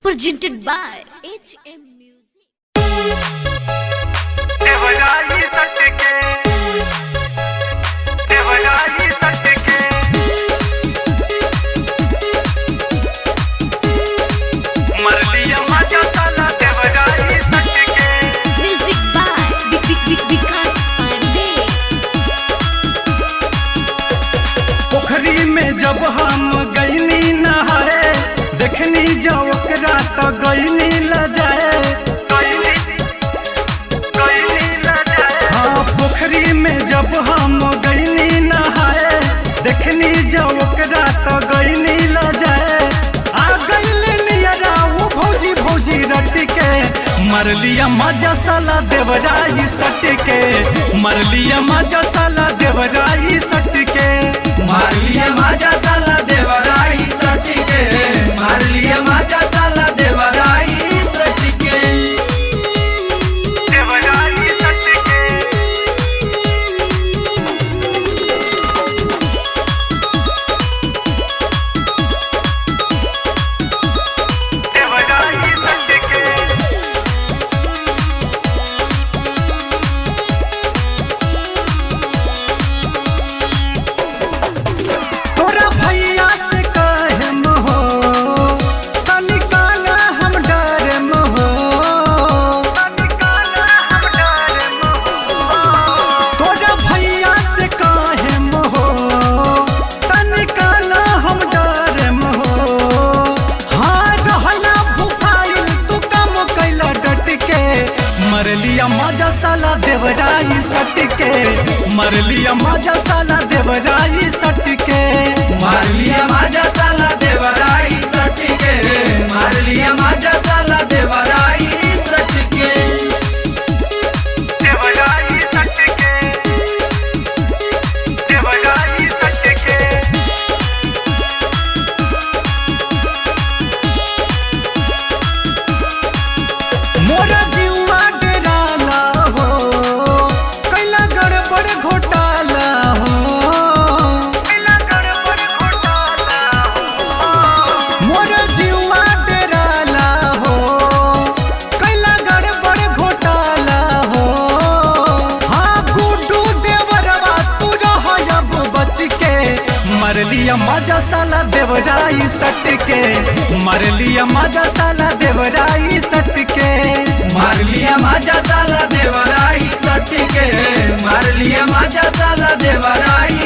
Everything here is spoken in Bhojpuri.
Presented by HM Music. Music by Vikas Pandey. पोखरी में जब हम गईनी नहाए देखनी जब ओकरा तो गईनी लजाए। हाँ पोखरी में जब हम गईनी नहाए देखनी जब ओकरा तो गईनी लजाए। आ गईले नियरा वो भौजी भौजी रट के मर लिया मजा साला देवराई सट के मर लिया मजा साला देवराई सट के मार लिया माजा साला देवराई सटिके मार लिया माजा साला देवराई सटिके देवराई सट के देवराई सट के तोरा भैया से कहम हो तनिका ना हम डरम हो तोरा भैया से कहम हो तनिका ना हम डरम हो। हाँ रहला भूखाइल तू कम कैला डट के मर लिया मजा साला देवराई सट के मर लिया मजा साला देवराई सट के मार लिया माजा साला देवराई सटिके मार लिया माजा साला देवराई सटिके देवराई सट के देवराई सट के मोरा जीवा डराला हो कैला गड़बड़ घोटाला हो कैला गड़बड़ घोटाला हो मोरा जीवा डराला हो कैला गड़बड़ घोटाला हो। हाँ गुड्डू देवरवा तू रह अब बच के मर लिया मजा साला देवराई सट के मर लिया मजा साला देवराई सट के मार लिया माजा साला देवराई सटिके मार लिया माजा साला देवराई